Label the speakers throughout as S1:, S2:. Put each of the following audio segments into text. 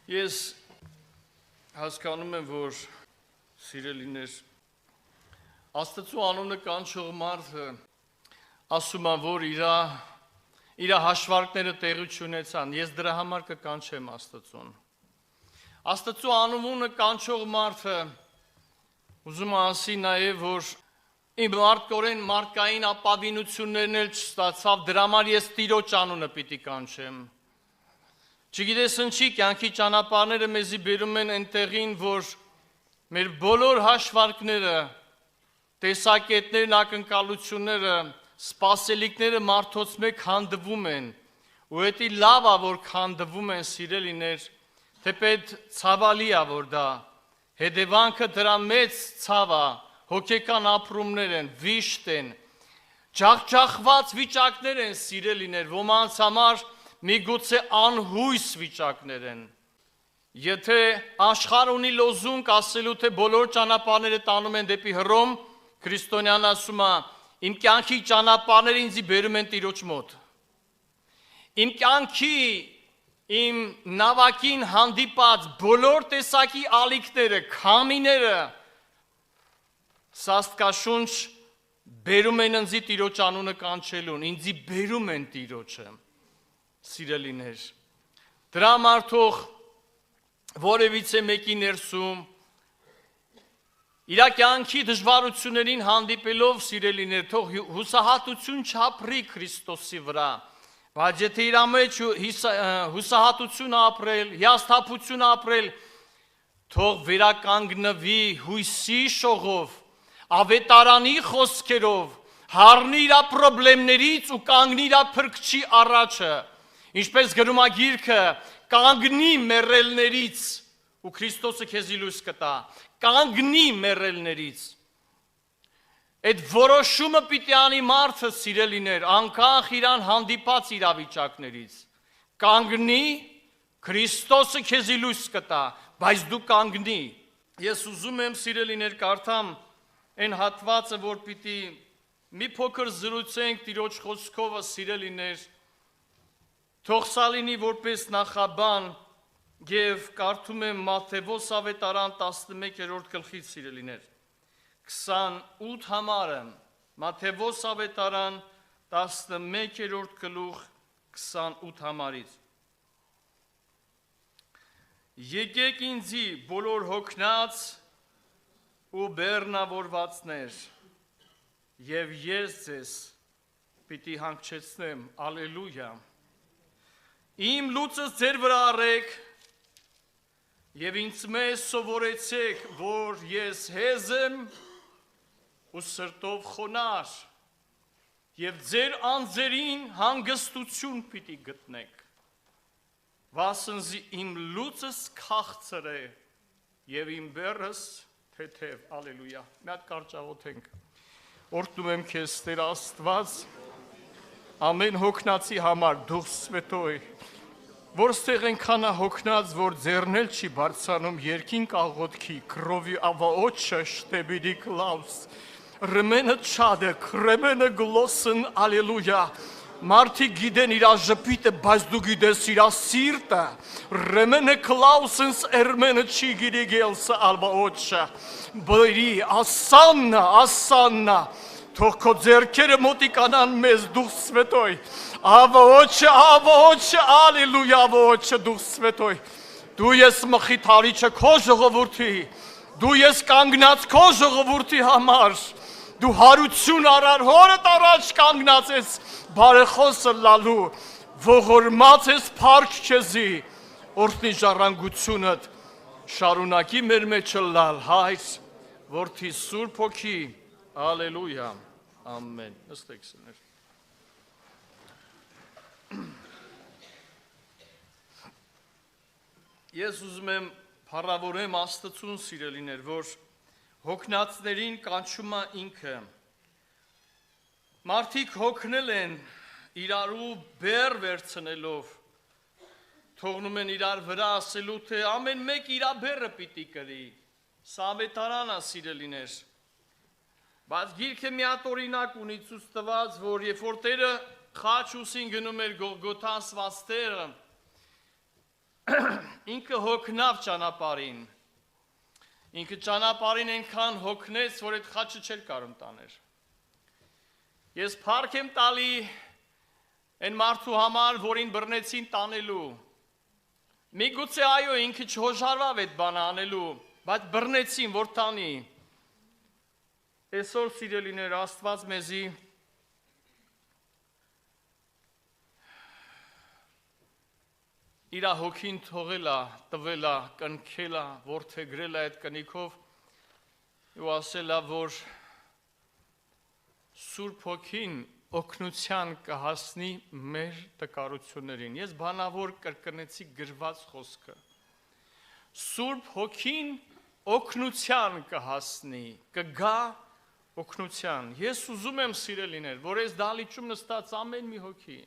S1: Ես հասկանում եմ, որ սիրելիներ, Աստծու անունը կանչող մարդը ասում է, որ իր հաշվարկները տեղի չունեցան, ես դրա համար կկանչեմ Աստծուն։ Աստծու անունը կանչող մարդը ուզում է ասի նաև, որ իմ մարդկորեն մարդկային ապավինություններն էլ չստացավ, դրա համար ես Տիրոջ անունը պիտի կանչեմ։ Չգիտես ինչի, կյանքի ճանապարհները մեզի բերում են այնտեղին, որ մեր բոլոր հաշվարկները, տեսակետներն, ակնկալությունները, սպասելիքները մարդոց մեկ հանդվում են, ու դա լավ է, որ հանդվում են, սիրելիներ, թեպետ ցավալի է, որ դա հետևանքը դրա մեծ ցավ է, հոգեկան ապրումներ են, վիշտ են, ջախջախված վիճակներ են, սիրելիներ, ոմանց համար միգուցե անհույս վիճակներ են։ Եթե աշխարհ ունի լոզունգ ասելու, թե բոլոր ճանապարհները տանում են դեպի Հռոմ, քրիստոնյան ասում է, իմ կյանքի ճանապարհները ինձ բերում են Տիրոջ մոտ։ Իմ կյանքի, իմ նավակին հանդիպած բոլոր տեսակի ալիքները, քամիները, Աստվածաշունչ բերում են ինձ Տիրոջ անունը կանչելուն, ինձ բերում են Տիրոջը։ Սիրելիներ, դրա համար թող որևիցե մեկի ներսում իր կյանքի դժվարություններին հանդիպելով, սիրելիներ, թող հուսահատություն չապրի Քրիստոսի վրա, բայց եթե իր մեջ հուսահատություն ապրել, հիասթափություն ապրել, թող վերականգնվի հույսի շողով, ավետարանի խոսքերով, հառնի իր պրոբլեմներից ու կանգնի իր փրկչի առաջը, ինչպես գրում է գիրքը, կանգնի մեռելներից, ու Քրիստոսը քեզի լույս կտա, կանգնի մեռելներից։ Այդ որոշումը պիտի անի մարդը, սիրելիներ, անկախ իրան հանդիպած իրավիճակներից, կանգնի, Քրիստոսը քեզի լույս կտա, բայց դու կանգնի։ Ես ուզում եմ, սիրելիներ, կարդամ այն հատվածը, որ պիտի մի փոքր զրուցենք Տիրոջ խոսքովը, սիրելիներ, թող սա լինի որպես նախաբան և կարդում եմ Մատթեոս ավետարան 11-րդ գլխից, սիրելիներ, 28 համարը, Մատթեոս ավետարան 11-րդ գլուխ 28 համարից։ Եկեք ինձի բոլոր հոգնած ու բեռնավորվածներ, և ես ձեզ պիտի հանգչեցնեմ, ալելույա, իմ լուծս ձեր վրա առեք և ինձ մեզ սովորեցեք, որ ես հեզ եմ ու սրտով խոնար և ձեր անձերին հանգստություն պիտի գտնեք, վասնզի իմ լուծս քաղցր է և իմ բեռս թեթև, ալելույա, մի հատ կարճաղոթենք, օրհնում եմ քեզ Տեր Աստված, ամեն հոգնածի համար Դուխ Սվետոյ, որ ստեղ ենքան է հոգնած, որ ձեռնել չի բարձանում երկինք աղոտքի, կրովի ավաոչը շտեբիդի կլավս, ռմենը չադը, կրեմենը գլոսն, ալելույա, մարդի գիդեն իրա ժպիտը, բայց դու գիդես իրա սիրտը, ռմենը կլավսնս էրմենը չի գիդի գելսը ալբաոչը, բրի, ասաննա, թող քո ձեռքերը մոտիկանան մեզ Դուխ Սվետոյ, ավոչը, ալելույա, ավոչը Դուխ Սվետոյ, դու ես մխիթարիչը քո ժողովրդի, դու ես կանգնած քո ժողովրդի համար, դու հարություն արար հորդ առաջ կանգնած ես բարեխոսը լալու, ողորմած ես փառք քեզի, օրհնի ժառանգությունդ, շարունակի մեր մեջը լալ, Հայր, Որդի Սուրբ Հոգի, ալելույա, ամեն, նստեք սներ։ Ես ուզում եմ փառավորեմ Աստծուն, սիրելիներ, որ հոգնածներին կանչում է ինքը։ Մարդիկ հոգնել են իրարու բեռ վերցնելով, թողնում են իրար վրա ասելու, թե ամեն մեկ իրա բեռը պիտի կրի, սա ավետարան է, սիրելիներ։ Բայց գիրքը մի հատ օրինակ ունի ցույց տված, որ երբ որ Տերը խաչ ուսին գնում էր Գողգոթա ասված տերը, ինքը հոգնավ ճանապարհին։ Ինքը ճանապարհին այնքան հոգնեց, որ այդ խաչը չէր կարող տաներ։ Ես փառք եմ տալի այն մարդու համար, որին բռնեցին տանելու։ Միգուցե այո, ինքը չհոժարվավ այդ բանը անելու, բայց բռնեցին, որ տանի։ Այսօր սիրելիներ, Աստված մեզի իր հոգին թողել է, տվել է, կնքել է, որդեգրել է այդ կնիքով ու ասել է, որ Սուրբ Հոգին օգնության կհասնի մեր տկարություններին։ Ես բանավոր կրկնեցի գրված խոսքը։ Սուրբ Հոգին օգնության կհասնի, կգա օգնության։ Ես ուզում եմ սիրելիներ, որ այս դահլիճում նստած ամեն մի հոգի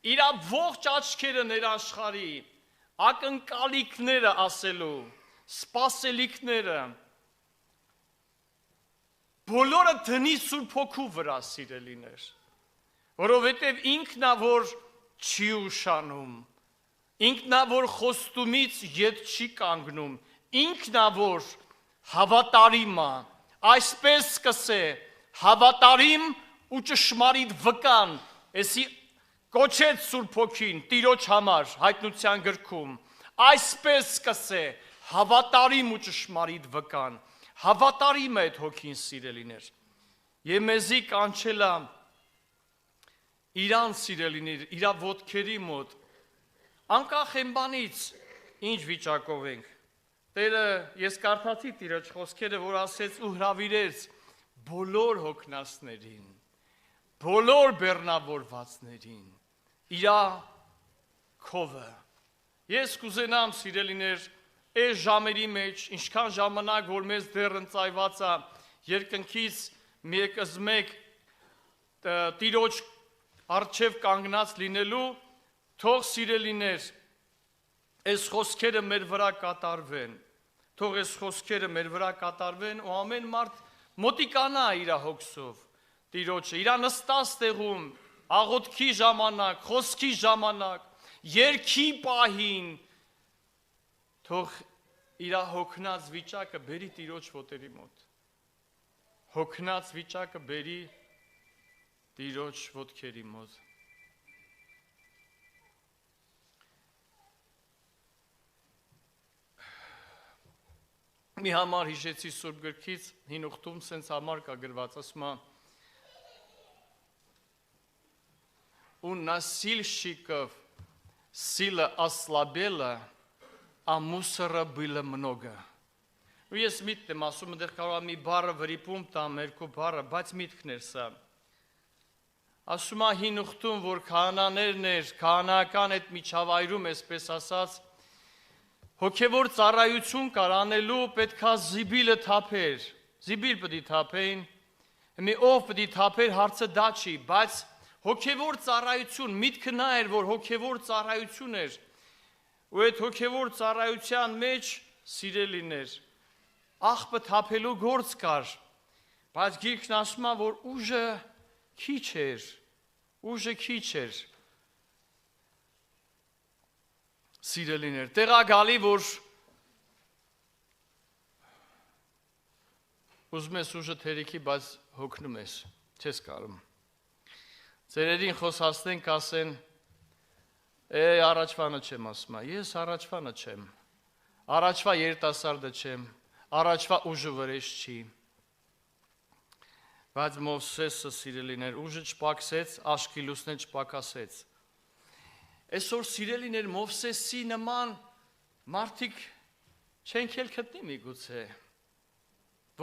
S1: իր ողջ աչքերը ներաշխարի, ակնկալիքները ասելու, սպասելիքները բոլորը դնի Սուրբ Հոգու վրա, սիրելիներ, որովհետև ինքն է, որ չի ուշանում, ինքն է, որ խոստումից ետ չի կանգնում, ինքն է, որ հավատարիմ է, այսպես սկսե, հավատարիմ ու ճշմարիտ վկան, էսի կոչեց Սուրբ Հոգին Տիրոջ համար հայտնության գրքում, այսպես սկսե, հավատարիմ ու ճշմարիտ վկան, հավատարիմ է այդ հոգին սիրելիներ, և մեզի կանչել է իրան սիրելիներ, իրա ոտքերի մոտ, անկախ են բանից, ինչ վիճակով ենք, Տերը ես կարդացի Տիրոջ խոսքերը, որ ասեց ու հրավիրեց բոլոր հոգնածներին, բոլոր բեռնավորվածներին, իրա քովը, ես կուզենամ սիրելիներ, այս ժամերի մեջ, ինչքան ժամանակ, որ մեզ դեռ ընծայված է երկնքից մեկ Տիրոջ առջև կանգնած լինելու, թող սիրելիներ, այս խոսքերը մեր վրա կատարվեն, թող այս խոսքերը մեր վրա կատարվեն ու ամեն մարդ մոտիկանա իր հոգսով, Տիրոջը, իր նստած տեղում, աղոթքի ժամանակ, խոսքի ժամանակ, երգի պահին, թող իր հոգնած վիճակը բերի Տիրոջ ոտերի մոտ, հոգնած վիճակը բերի Տիրոջ ոտքերի մոտ։ Մի համար հիշեցի Սուրբ գրքից, հին ուխտում սենց համար կա գրված, ասում է, ու насильщиков сила ослабела, а мусора было много։ Ու ես միտքն եմ ասում, դեռ կարող մի բառը վրիպում տամ, երկու բառը, բայց միտքն էր սա։ Ասում է հին ուխտում, որ քահանաներն էր, քահանական այդ միջավայրում, այսպես ասած, հոգևոր ծառայություն կար անելու, պետքա զիբիլը թափեր, զիբիլ պտի թափեին, մի ով պտի թափեր, հարցը դա չի, բայց հոգևոր ծառայություն, միտքը նա էր, որ հոգևոր ծառայություն էր, ու այդ հոգևոր ծառայության մեջ սիրելիներ, աղբը թափելու գործ կար, բայց գիրքն ասում է, որ ուժը քիչ էր, սիրելիներ, տեղա գալի, որ ուզում ես ուժը թերիքի, բայց հոգնում ես, չես կարում։ Ձերերին խոսացնենք, ասեն, առաջվանը չեմ ասում, ես առաջվանը չեմ, առաջվա երիտասարդը չեմ, առաջվա ուժը վրեժ չի, բայց Մովսեսը սիրելիներ, ուժը չպակսեց, աշկի լուսնը չպակասեց, այսօր սիրելիներ Մովսեսի նման մարդիկ չենք էլ գտնի միգուցե,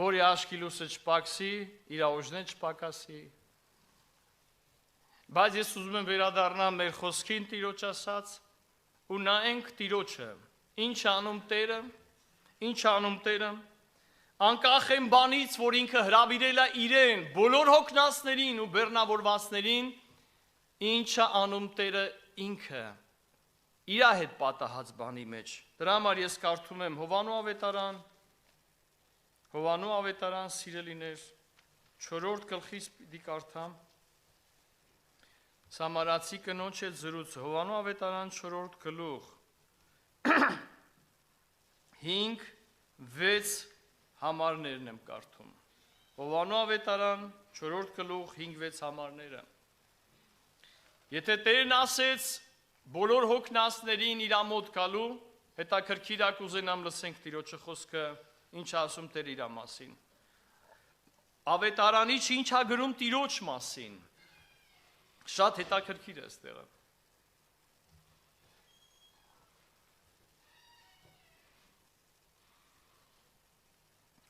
S1: որի աշկի լուսը չպակսի, իր ուժն չպակասի, բայց ես ուզում եմ վերադառնամ մեր խոսքին Տիրոջ ասած ու նայենք Տիրոջը, ինչ անում Տերը, անկախ են բանից, որ ինքը հրավիրել է իրեն, բոլոր հոգնածներին ու բեռնավորվածներին, ինչը անում Տերը ինքը, իր հետ պատահած բանի մեջ, դրա համար ես կարդում եմ Հովանու ավետարան սիրելիներ, 4-րդ գլխից պիտի կարդամ, Սամարացի կնոջ հետ զրույցը, Հովանու ավետարան 4-րդ գլուխ, 5-6 համարներն եմ կարդում։ Հովանու ավետարան 4-րդ գլուխ 5-6 համարները։ Եթե Տերն ասեց բոլոր հոգնածներին իր մոտ գալու, հետաքրքիր է կուզենամ լսենք Տիրոջը խոսքը ինչ ասում Տեր իր մասին։ Ավետարանի ինչ է գրում Տիրոջ մասին։ Շատ հետաքրքիր է այստեղը։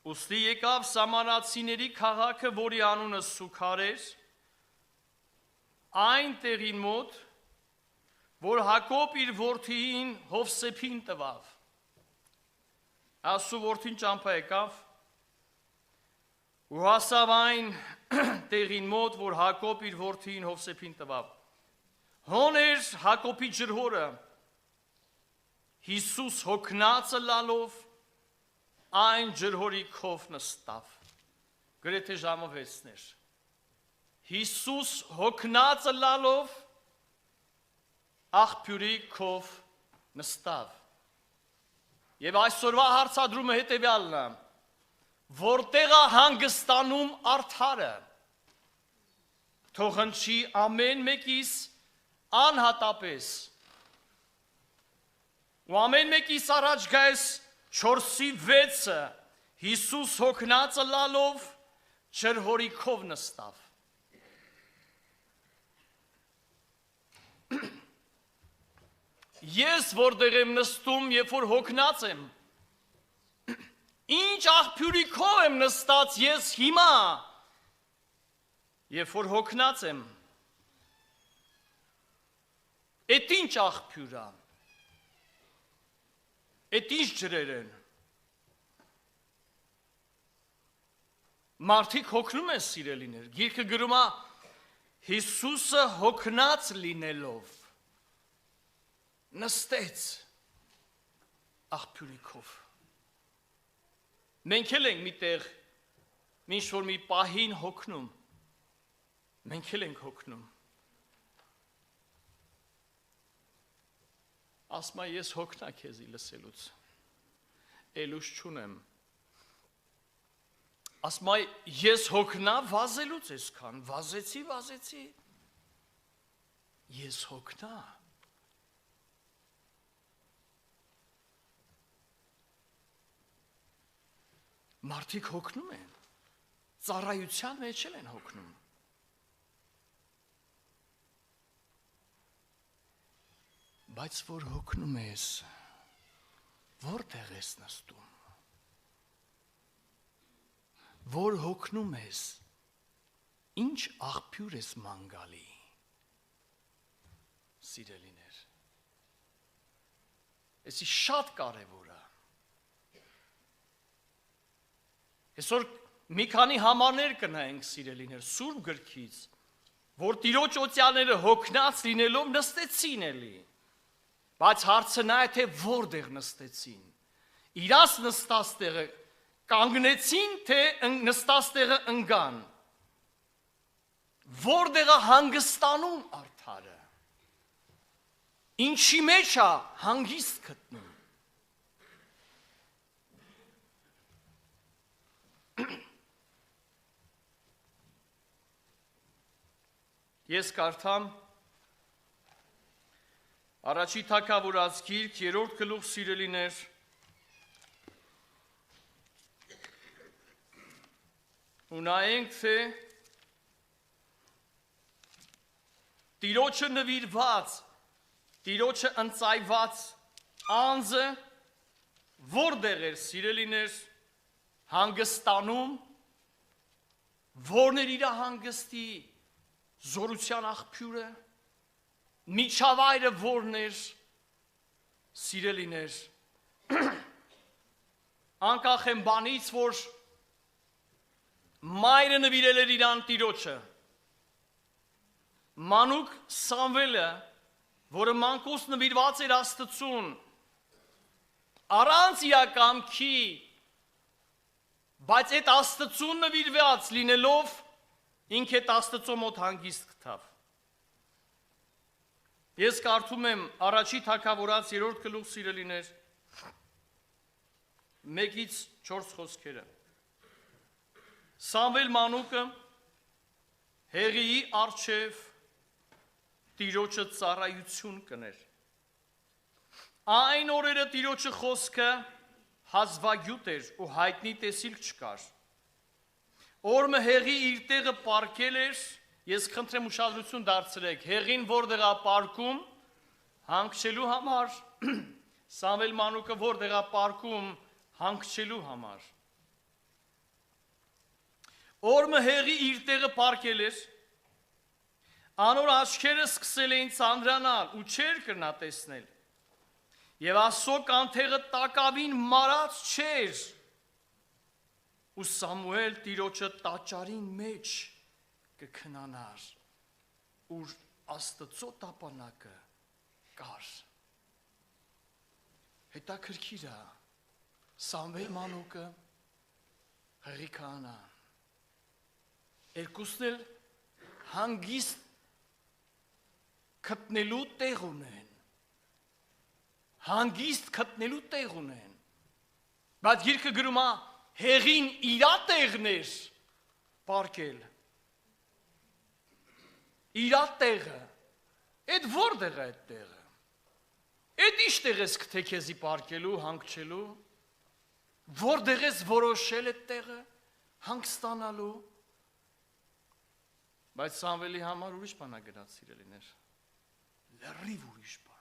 S1: Ուստի եկավ Սամարացիների քաղաքը, որի անունը Սուքար էր, այն տեղին մոտ, որ Հակոբ իր որդին Հովսեփին տվավ։ Ասու որդին ճամփա եկավ ու հասավ այն տեղին մոտ, որ Հակոբ իր որդին Հովսեփին տվավ։ Հոն էր Հակոբի ջրհորը, Հիսուս հոգնածը լալով այն ջրհորի քով նստավ։ Գրեթե ժամը 6-ներ։ Հիսուս հոգնածը լալով աղբյուրի քով նստավ։ Եվ այսօրվա հարցադրումը հետևյալն է. որտեղ է հանգստանում արդարը, թող հնչի ամեն մեկիս անհատապես, ու ամեն մեկիս առաջ գայս 4-6-ը Հիսուս հոգնածը լալով ջրհորի քով նստավ։ Ես որտեղ եմ նստում, երբ որ հոգնած եմ, ինչ աղբյուրի քով եմ նստած ես հիմա, երբ որ հոգնած եմ, էդ ինչ աղբյուր է, էդ ինչ ջրեր են, մարդիկ հոգնում են սիրելիներ, գիրքը գրում է Հիսուսը հոգնած լինելով, նստեց աղբյուրի քով։ Մենք էլ ենք միտեղ, ինչ որ մի պահին հոգնում, մենք էլ ենք հոգնում։ Ասմա ես հոգնա քեզի լսելուց, էլուշ չունեմ։ Ասմա ես հոգնա վազելուց այսքան, վազեցի, ես հոգնա։ Մարդիկ հոգնում են, ծառայության մեջ էլ են հոգնում։ Բայց որ հոգնում ես, որտեղ ես նստում, որ հոգնում ես, ինչ աղբյուր ես մանգալի, սիրելիներ, էսի շատ կարևոր է, այսօր մի քանի համարներ կնայենք սիրելիներ, Սուրբ գրքից, որ Տիրոջ օծյաները հոգնած լինելով նստեցին էլի, բայց հարցը նա է, թե որտեղ նստեցին, իրաց նստած տեղը կանգնեցին, թե նստած տեղը ընկան, որտեղ է հանգստանում արդարը, ինչի մեջ է հանգիստ գտնում։ Ես կարդամ Առաջի Թագավորաց գիրք 3-րդ գլուխ սիրելիներ, ու նայենք, թե Տիրոջը նվիրված, Տիրոջը ընծայված անձը որտեղ էր սիրելիներ հանգստանում, որն էր իր հանգստի զորության աղբյուրը, միջավայրը որն էր սիրելիներ, անկախ են բանից, որ մայրը նվիրել էր իրան Տիրոջը, մանուկ Սամվելը, որը մանկուց նվիրված էր Աստծուն, առանց իր կամքի, բայց այդ Աստծուն նվիրված լինելով, ինքը այդ Աստծո մոտ հանգիստ գտավ։ Ես կարդում եմ առաջի թագավորաց 3-րդ գլուխ սիրելիներ 1-ից 4 խոսքերը։ Սամվել մանուկը Հեղիի առջև Տիրոջը ծառայություն կներ։ Այն օրերը Տիրոջը խոսքը հազվագյուտ էր ու հայտնի տեսիլ չկար։ Օրը Հեղի իր տեղը պարկել էր, ես խնդրեմ ուշադրություն դարձրեք, Հեղին որտեղ է պարկում հանգչելու համար, Սամվել մանուկը որտեղ է պարկում հանգչելու համար։ Օրը Հեղի իր տեղը պարկել էր, անոր աչքերը սկսել էին ծանրանալ ու չէր կրնա տեսնել։ Եվ Աստծո կանթեղը տակավին մարած չէր։ Ու Սամուել Տիրոջը տաճարին մեջ կքնանար, ուր Աստծո տապանակը կար։ Հետաքրքիր է, Սամվել մանուկը, Հեղի քահանան, երկուսն էլ հանգիստ գտնելու տեղ ունեն, հանգիստ գտնելու տեղ ունեն, բայց գիրքը գրում է Հեղին իրա տեղն էր պարկել, իրա տեղը, այդ որտեղ է այդ տեղը, այդ ինչ տեղ ես թե քեզի պարկելու, հանգչելու, որտեղ ես որոշել այդ տեղը, հանգստանալու, բայց Սամվելի համար ուրիշ բան է գրած սիրելիներ, լրիվ ուրիշ բան։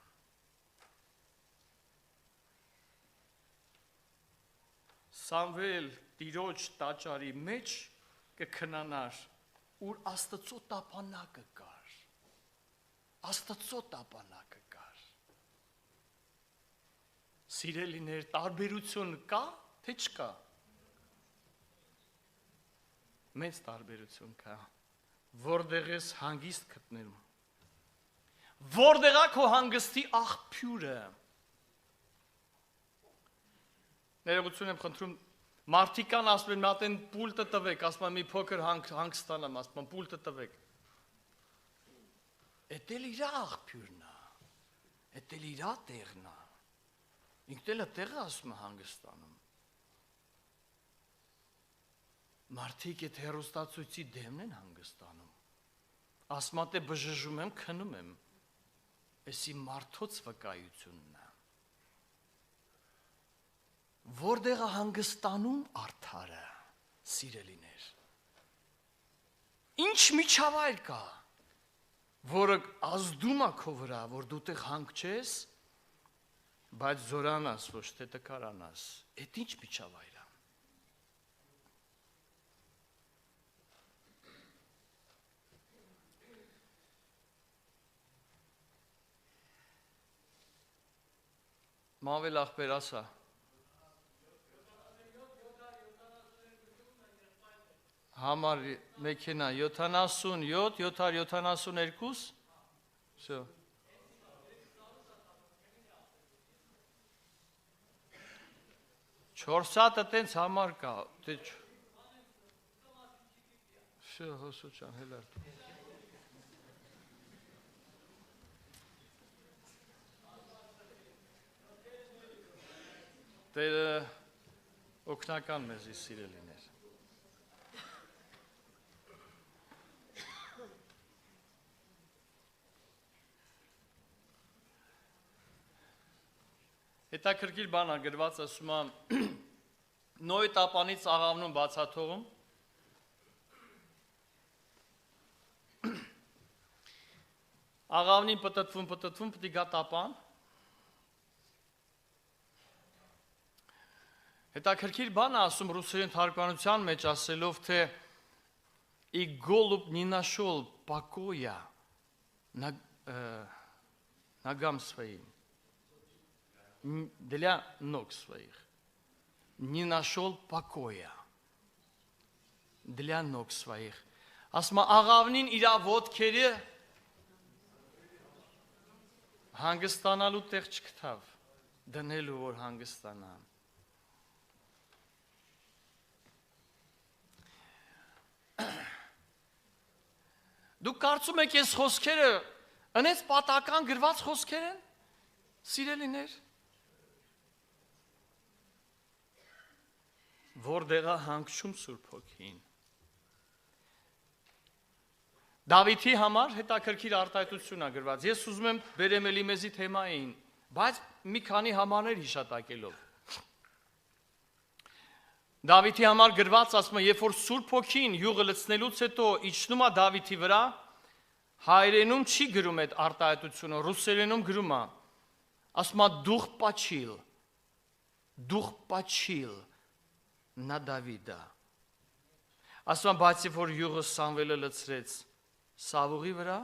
S1: Սամվել Տիրոջ տաճարի մեջ կքնանար, ուր Աստծո տապանակը կար, Աստծո տապանակը կար։ Սիրելիներ, տարբերություն կա, թե չկա։ Մեծ տարբերություն կա, որտեղ ես հանգիստ գտնելու։ Որտեղ է քո հանգստի աղբյուրը։ Ներողություն եմ խնդրում, մարդիկ կան ասում են, մատ են պուլտը տվեք, ասում են մի փոքր հանգստանամ, ասում են պուլտը տվեք։ Էդ էլ իրա աղբյուրն է, էդ էլ իրա տեղն է։ Ինքն էլ տեղը ասում է հանգստանում։ Մարդիկ այդ հեռուստացույցի դեմն են հանգստանում։ Ասում է, բժժում եմ, քնում եմ։ Էսի մարդոց վկայությունն է։ Որտեղ է հանգստանում արդարը, սիրելիներ։ Ինչ միջավայր կա, որը ազդում է քո վրա, որ դու տեղ հանգչես, բայց զորանաս, ոչ թե տկարանաս։ Այդ ինչ միջավայր է։ Մավել աղբեր ասա։ Համար մեքենա 77, 772, Всё։ Չորսատը տենց համար կա, Всё, հոսու ճան, հելար։ Տերը օգնական մեզի սիրելիներ։ Հետաքրքիր բան է գրված, ասում է Նոյ տապանից աղավնում բացաթողում, աղավնին պտտվում, պտի գա տապան, հետաքրքիր բան է ասում ռուսերեն թարգմանության մեջ ասելով, թե «И голубь не нашел покоя ногам своим, для ног своих, не нашел покоя для ног своих». Ասում է աղավնին իր ոտքերը հանգստանալու տեղ չգտավ, դնելու որ հանգստանա։ Դուք կարծում եք ես խոսքերը Անես պատական գրված խոսքեր են, սիրելիներ, որտեղ է հանգչում Սուրբ Հոգին։ Դավիթի համար հետաքրքիր արտահայտություն է գրված։ Ես ուզում եմ բերեմ էլի մեզի թեմային, բայց մի քանի համարներ հիշատակելով։ Դավիթի համար գրված ասում է, երբ որ Սուրբ Հոգին յուղը լցնելուց հետո իջնում է Դավիթի վրա, հայերենում չի գրում այդ արտահայտությունը, ռուսերենում գրում է, ասում է դուխ պաչիլ, նա Դավիթը։ Ասում է, բայց երբ որ յուղը Սամվելը լցրեց Սավուղի վրա,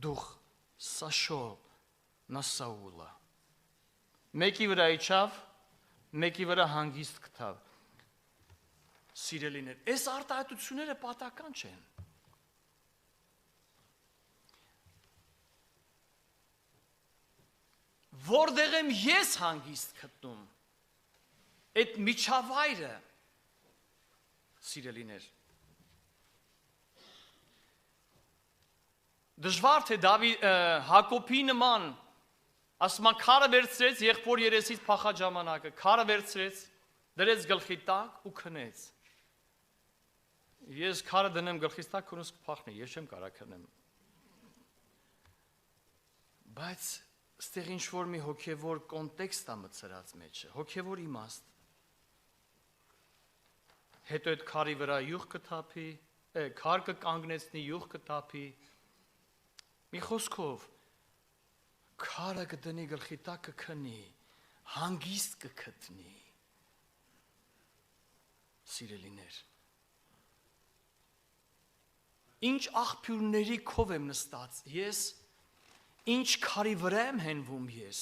S1: դուխ սաշոլ, նա Սաուլը։ Մեկի վրա իջավ, մեկի վրա հանգիստ գտավ։ Սիրելիներ, այս արտահայտությունները պատական չեն։ Որտեղ եմ ես հանգիստ գտնում, այդ միջավայրը, սիրելիներ, դժվար թե Հակոբի նման, ասում են քարը վերցրեց եղբոր երեսից փախած ժամանակը, քարը վերցրեց, դրեց գլխի տակ ու քնեց։ Ես քարը դնեմ գլխիս տակ, քունս կփախնի, ես չեմ կարող քնեմ։ Բայց ստեղ ինչ որ մի հոգևոր կոնտեքստ է մտցրած մեջը, հոգևոր իմաստ։ Հետո այդ քարի վրա յուղ կթափի, քար կկանգնեցնի, յուղ կթափի։ Մի խոսքով, քարը կդնի գլխի տակ կքնի, հանգիստ կգտնի։ Սիրելիներ, ինչ աղբյուրների քով եմ նստած ես, ինչ քարի վրա եմ հենվում ես,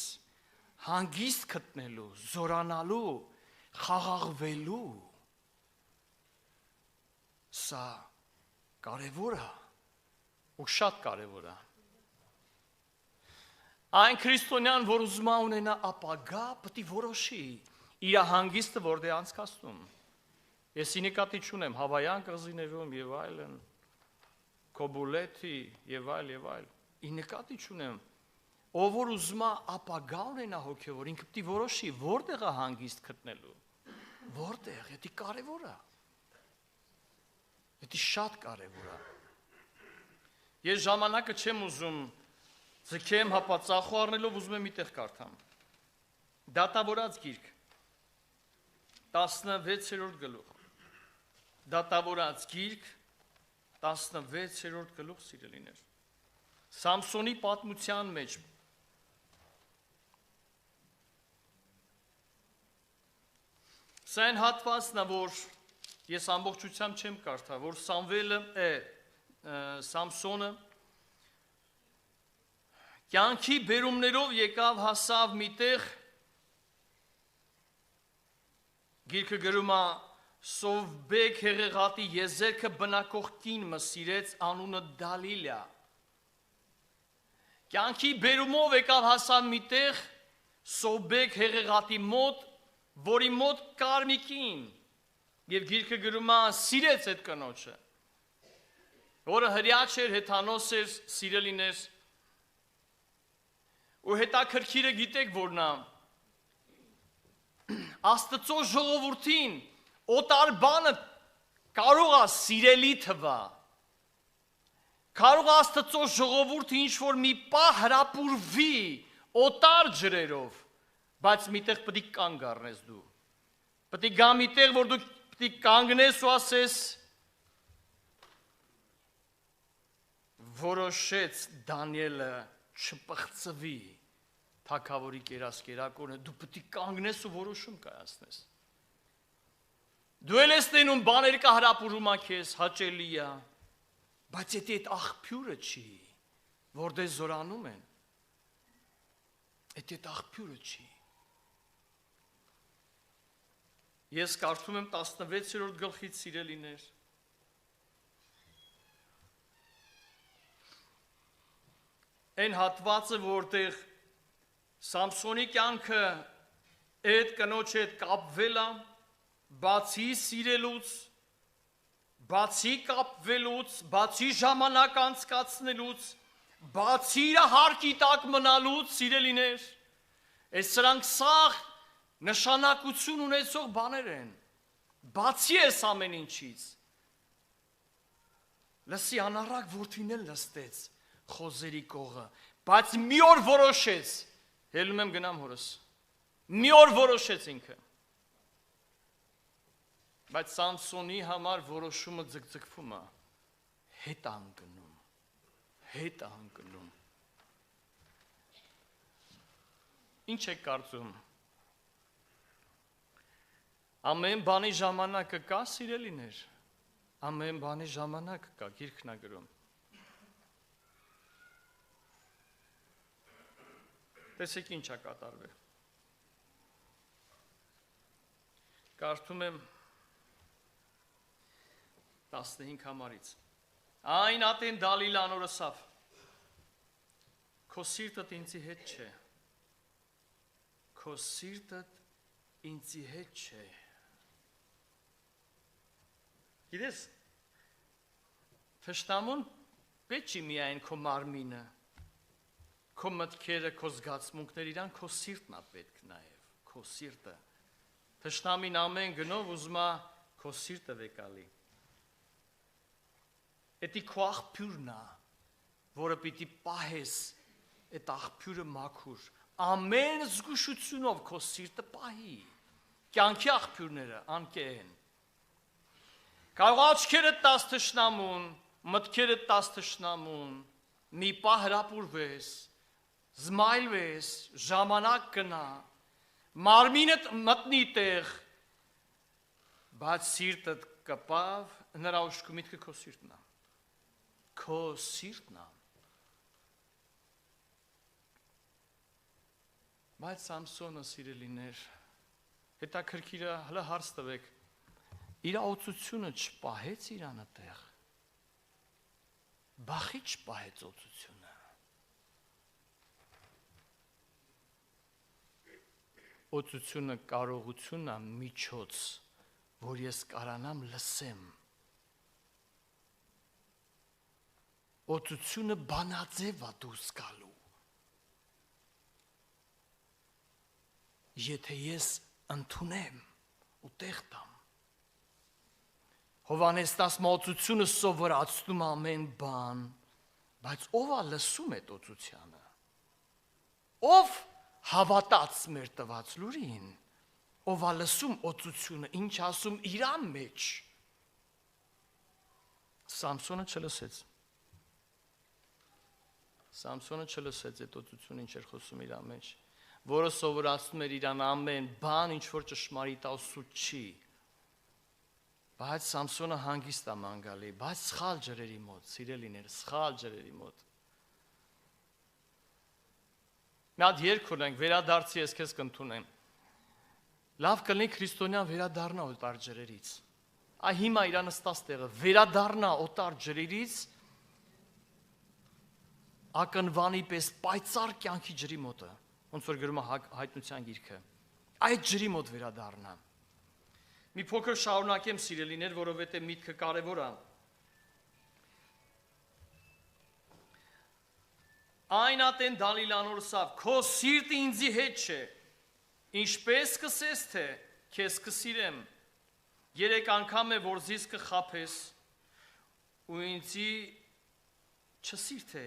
S1: հանգիստ գտնելու, զորանալու, խաղաղվելու, սա կարևոր է ու շատ կարևոր է։ Այն քրիստոնյան, որ ուզում է ունենա ապագա, պետք է որոշի իր հանգիստը որտե անցկացնում։ Ես նկատի չունեմ հավայան կղզիներում եւ այլն, Կոբուլեթի եւ այլ։ Նկատի չունեմ։ Ով որ ուզում է ապագա ունենա հոգեվոր, ինքը պետք է որոշի որտեղ է հանգիստ գտնելու։ Որտեղ, դա կարևոր է։ Դա շատ կարևոր է։ Ես ժամանակը չեմ ուզում ձգեմ հապածախու առնելով ուզում եմ միտեղ կարդամ։ Դատավորած գիրք 16-րդ գլուխ։ Դատավորած գիրք 16-րդ գլուխ, սիրելիներ։ Սամսոնի պատմության մեջ սա այն հատվածն է, որ ես ամբողջությամբ չեմ կարդա, որ Սամսոնը կյանքի բերումներով եկավ հասավ միտեղ, գիրքը գրում է Սովբեկ հեղեղատի եզերքը բնակող կին մսիրեց անունը Դալիլա։ Կյանքի բերումով եկավ հասավ միտեղ Սովբեկ հեղեղատի մոտ, որի մոտ կար մի կին, և գիրքը գրում է սիրեց այդ կնոջը, որը հրյա չէր, հեթանոս էր, սիրելիներ, ու հետաքրքիրը գիտեք որն է, Աստծո ժողովրդին օտար բանը կարող է սիրելի թվա, կարող է Աստծո ժողովուրդը ինչ-որ մի պահ հրապուրվի օտար ջրերով, բայց միտեղ պետք է կանգ առնես դու, պետք է գա միտեղ, որ դու պետք է կանգնես ու ասես, որոշեց Դանիելը չպղծվի թագավորի կերած կերակուրը, դու պետք է կանգնես ու որոշում կայացնես։ Դու էլ ես տենում բաներ կա հրապուրում ա քեզ, հաճելի է, բայց եթե այդ աղբյուրը չի, որ դες զորանում են, այդ աղբյուրը չի։ Ես կարդում եմ 16-րդ գլխից, սիրելիներ, այն հատվածը, որտեղ Սամսոնի կյանքը այդ կնոջ հետ կապվել է, բացի սիրելուց, բացի կապվելուց, բացի ժամանակ անցկացնելուց, բացի իր հարկի տակ մնալուց, սիրելիներ, այս սրանք սաղ նշանակություն ունեցող բաներ են, բացի այս ամեն ինչից, լսի անառակ որդին էլ լստեց խոզերի կողը, բայց մի օր որոշեց, հելում եմ գնամ հորս, մի օր որոշեց ինքը, բայց Սամսոնի համար որոշումը ձգձգվում է, հետ անգնում, ինչ եք կարծում, ամեն բանի ժամանակը կա, սիրելիներ, ամեն բանի ժամանակ կա, գիրքն է գրում, տեսեք ինչ է կատարվել, կարդում եմ 15 համարից, այն ատեն Դալիլը անոր ասավ, քո սիրտդ ինձի հետ չէ, քո սիրտդ ինձի հետ չէ, գիտես, թշնամուն պետք չի միայն քո մարմինը, քո մտքերը, քո զգացմունքները, իրան քո սիրտն է պետք նաև, քո սիրտը, թշնամին ամեն գնով ուզում է քո սիրտը վեկալի, էդի քո աղբյուրն է, որը պիտի պահես, այդ աղբյուրը մաքուր, ամեն զգուշությունով քո սիրտը պահի, կյանքի աղբյուրները անկեն, կարող աչքերդ տաս թշնամուն, մտքերդ տաս թշնամուն, մի պահ հրապուրվես, զմայլվես, ժամանակ կնա, մարմինդ մտնի տեղ, բայց սիրտդ կպավ, նրա ուշքի միտքը քո սիրտն է, քո սիրտն է, բայց Սամսոնը սիրելիներ, հետաքրքիրը հլը հարց տվեք, իր օծությունը չպահեց իրանը տեղ, բախի չպահեց օծությունը, օծությունը կարողությունն է միջոց, որ ես կարանամ լսեմ, օծությունը բանաձև է դուրս գալու, եթե ես ընդունեմ ու տեղ տամ, Հովանես 10 օծությունը սովորացնում ամեն բան, բայց ով է լսում այդ օծությանը, ով հավատաց մեր տված լուրին, ով է լսում օծությունը, ինչ ասում իրան մեջ, Սամսոնը չլսեց այդ օծությունը, ինչ էր խոսում իրան մեջ, որը սովորացնում էր իրան ամեն բան, ինչ որ ճշմարիտ է ու սուտ չի, բայց Սամսոնը հանգիստ է մանգալի, բայց սխալ ջրերի մոտ, սիրելիներ, սխալ ջրերի մոտ, մի հատ երգ ունենք, վերադարձի ես քեզ կընդունեմ, լավ կլինի քրիստոնյան վերադառնա օտար ջրերից, այ հիմա իր նստած տեղը, վերադառնա օտար ջրերից, ակնվանի պես պայծառ կյանքի ջրի մոտը, ոնց որ գրում է հայտնության գիրքը, այդ ջրի մոտ վերադառնա, մի փոքր շարունակեմ սիրելիներ, որովհետև միտքը կարևոր է, այն ատեն Դալիլը անոր ասավ, քո սիրտը ինձի հետ չէ, ինչպես կսես թե, քեզ կսիրեմ, 3 անգամ է, որ զիս կխափես, ու ինձի չսիրթե,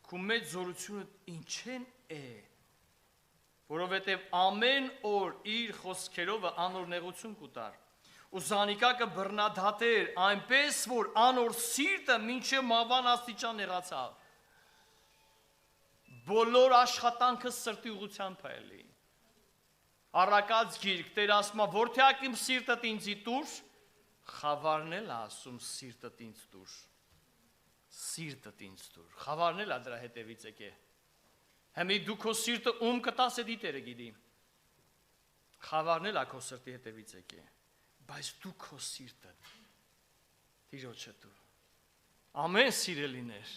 S1: քու մեծ զորությունը ինչեն է, որովհետև ամեն օր իր խոսքերով անոր նեղություն կուտար, ու զանիկա կբռնադատեր, այնպես, որ անոր սիրտը մինչև մահվան աստիճան նեղացավ, բոլոր աշխատանքը սրտի ուղղությամբ է էլի, առակած գիրք, Տեր ասում է, որթյակ իմ սիրտդ ինձի տուր, խավարն էլ ասում սիրտդ ինձ տուր, սիրտդ ինձ տուր, խավարն էլ դրա հետևից եկե, Հեմի դու քո սիրտը ում կտաս է դիտերը գիտի, խավարն էլ քո սրտի հետևից եկե, բայց դու քո սիրտը Տիրոջը տուր, ամեն սիրելիներ,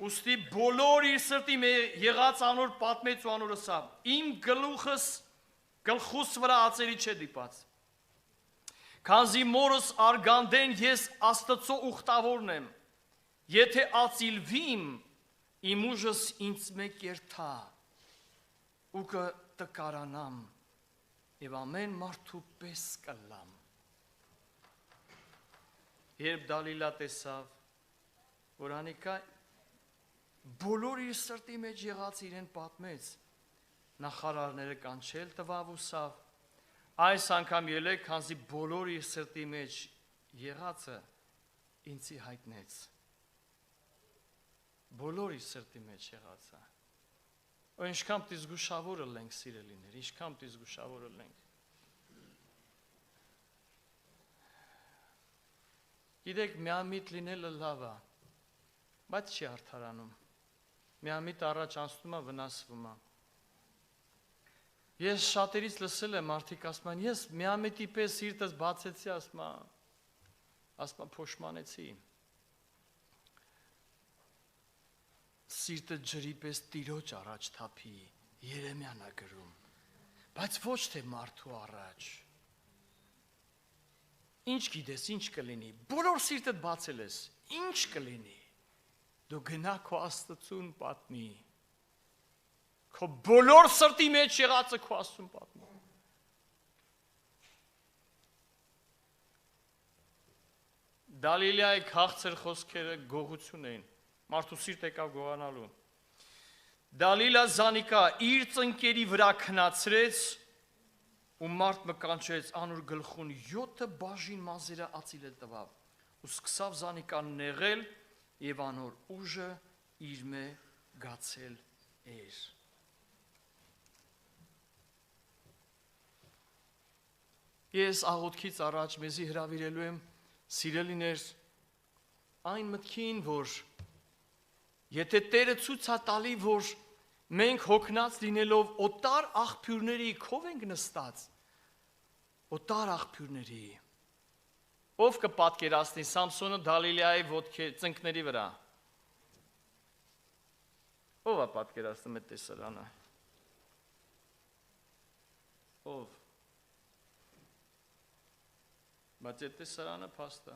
S1: ուստի բոլոր իր սրտի եղած անոր պատմեց ու անոր ասավ, իմ գլխուս վրա ածերի չէ դիպած, քանզի մորս արգանդեն ես Աստծո ուխտավորն եմ, Եթե ածիլվիմ, իմ ուժս ինձ մեկ երթա, ու կտկարանամ, և ամեն մարդու պես կլամ։ Երբ Դալիլա տեսավ, որ Անիկա բոլոր իր սրտի մեջ եղած իրեն պատմեց, նախարարները կանչել տվավ ու սավ, այս անգամ ելեք, քանզի բոլոր իր սրտի մեջ եղածը ինձի հայտնեց։ Բոլոր իր սրտի մեջ եղածը։ Ու ինչքան դիզգուշավորը լենք սիրելիներ, ինչքան դիզգուշավորը լենք։ Գիտեք, միամիտ լինելը լավ է, բայց չի արդարանում։ Միամիտ առաջ անցնում է, վնասվում է։ Ես շատերից լսել եմ մարդիկ ասում են, ես միամիտի պես սիրտս բացեցի, ասում փոշմանեցի։ Սիրտը ջրի պես Տիրոջ առաջ թափի, Երեմիան է գրում, բայց ոչ թե մարդու առաջ։ Ինչ գիտես, ինչ կլինի, բոլոր սիրտդ բացել ես, ինչ կլինի, դու գնա քո Աստծուն պատմի, քո բոլոր սրտի մեջ եղածը քո Աստծուն պատմի։ Դալիլայի քաղցր խոսքերը գողություն էին, մարդու սիրտ եկավ գողանալու։ Դալիլա Զանիկա իր ծնկերի վրա քնացրեց ու մարդ մկանչեց անուր գլխուն 7 բաժին մազերը ածիլել տվավ ու սկսավ Զանիկան նեղել և անոր ուժը իր մե գացել էր։ Ես աղոթքից առաջ մեզի հրավիրելու եմ սիրելիներ այն մտքին, որ եթե Տերը ցույց է տալի, որ մենք հոգնած լինելով օտար աղբյուրների քով ենք նստած, օտար աղբյուրների, ով կպատկերացնի Սամսոնը Դալիլայի ծնկների վրա, ով է պատկերացնում այդ տեսարանը, ով, բայց այդ տեսարանը փաստ է։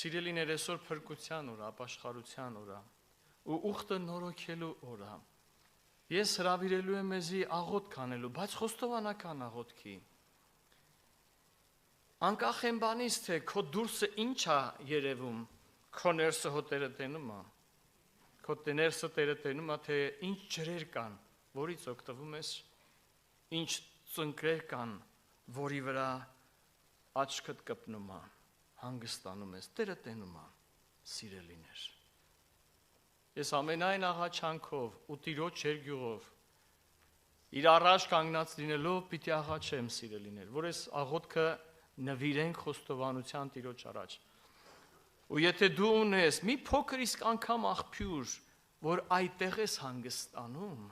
S1: Սիրելիներ, այսօր փրկության օր, ապաշխարության օր ու ուխտը նորոգելու օր։ Ես հրավիրելու եմ մեզի աղոթք անելու, բայց խոստովանական աղոթքի։ Անկախ են բանից, թե քո դուրսը ինչ է երևում, քո ներսը հոտերը տենում է, քո ներսը տերը տենում է, թե ինչ ջրեր կան, որից օգտվում ես, ինչ ծնկներ կան, որի վրա աչքդ կպնում է, հանգստանում ես, Տերը տենում է, սիրելիներ։ Ես ամենայն աղաչանքով ու Տիրոջ երկյուղով իր առաջ կանգնած լինելով պիտի աղաչեմ, սիրելիներ, որ այս աղոթքը նվիրենք խոստովանության Տիրոջ առաջ։ Ու եթե դու ունես մի փոքր իսկ անգամ աղբյուր, որ այդտեղ ես հանգստանում,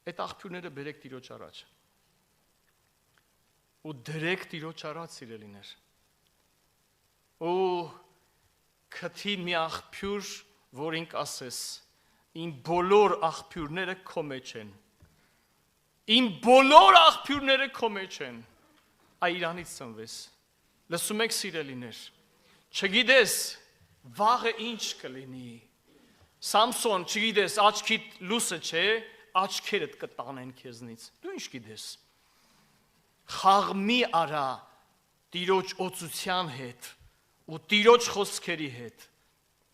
S1: այդ աղբյուրները բերեք Տիրոջ առաջ։ Ու դրեք Տիրոջ առաջ, սիրելիներ։ Ու քթի մի աղբյուր, որին կասես, իմ բոլոր աղբյուրները քո մեջ են։ Իմ բոլոր աղբյուրները քո մեջ են։ Այ իրանից ծնվես։ Լսում եք, սիրելիներ։ Չգիտես, վաղը ինչ կլինի։ Սամսոն, չգիտես, աչքիդ լուսը չէ, աչքերդ կտանեն քեզնից։ Դու ինչ գիտես։ Խաղ մի արա Տիրոջ օծության հետ ու Տիրոջ խոսքերի հետ։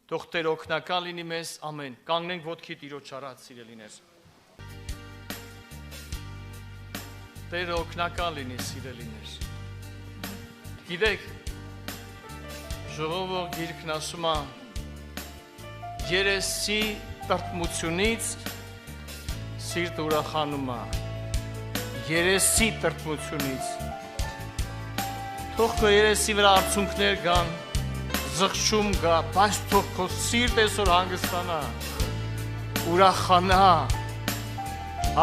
S1: Թող Տեր օգնական լինի մեզ, ամեն։ Կանգնենք ոտքի Տիրոջ առաջ, սիրելիներ։ Տերը օգնական լինի, սիրելիներ։ Գիտեք, ժողովը գիրքն ասում է, երեսի տրտմությունից սիրտ ուրախանում է, երեսի տրտմությունից։ Թող քո երեսի վրա արցունքներ կան, զղջում գա, բայց թող քո սիրտ այսօր հանգստանա, ուրախանա,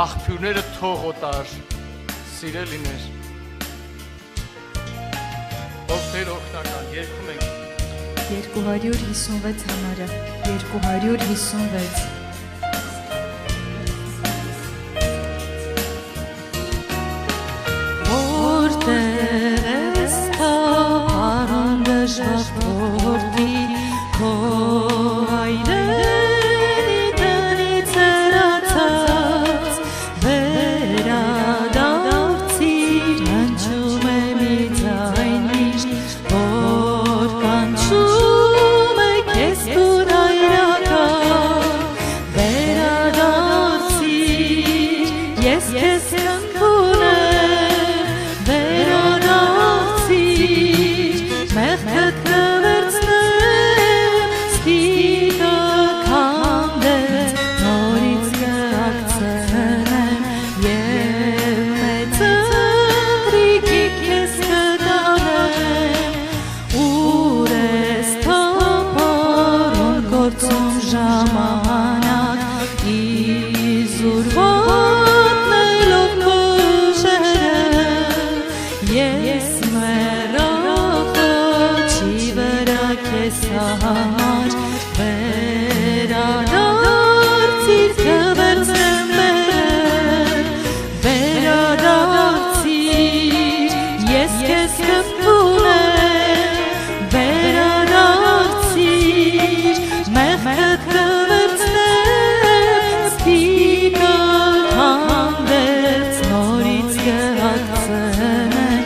S1: աղբյուրները թող օտար, սիրելիներ։ Ով Տեր օգնական, երգում ենք
S2: 256 համարը, 256 Որտեղ գոցում ժամանակ իզուր ոտնելով քուշերը ես մեռախոչի վրա քեզ համար վերադարձիր կվերցնեմ վերադարձիր ես քեզ կպունեմ վերադարձիր մեղքդ կվերցնեմ սպիտակ հանդերձ նորից կհագցնեմ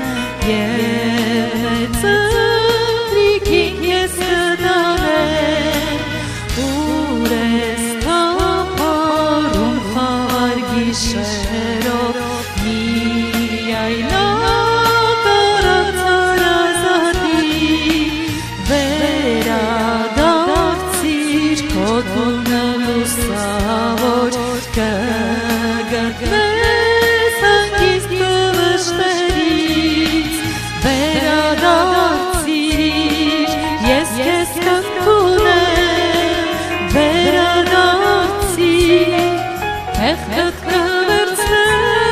S2: և ծնտրիքին ես կտանեմ ուր ես թափառում խավար գիշերով միայն ակարացար ազատի վերադարձիր քո տունը լուսավոր կգտնես հանգիստ կվշտերից վերադարձիր ես քեզ կընդունեմ վերադարձիր մեղքդ կվերցնեմ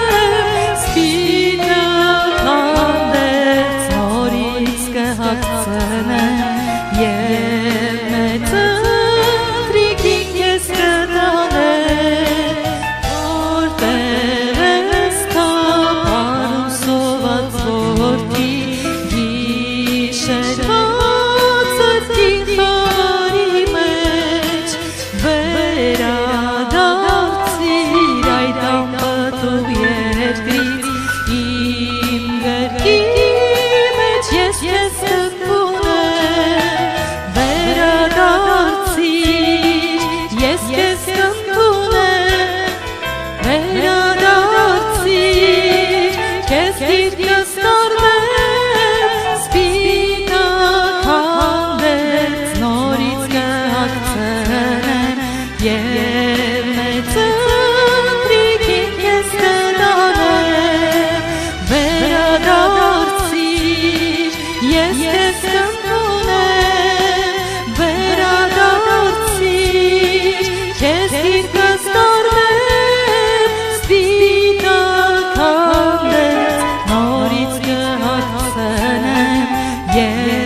S2: սպիտակ հանդերձ նորից կհագցնեմ և մեծ ընտրիքին ես կտանեմ որտեղ ես թափառում սոված որդի գիշերվա ծածկի խավարի մեջ վերադարձիր այդ անպտուղ երկրից իմ գրկի մեջ ես քեզ կընդունեմ վերադարձիր ես քեզ կընդունեմ վերադարձիր քեզ գիրկս կառնեմ սպիտակ հանդերձ նորից կհագցնեմ և մեծ ընտրիքին ես կտանեմ վերադարձիր ես քեզ կընդունեմ վերադարձիր քեզ գիրկս կառնեմ սպիտակ հանդերձ նորից կհագցնեմ և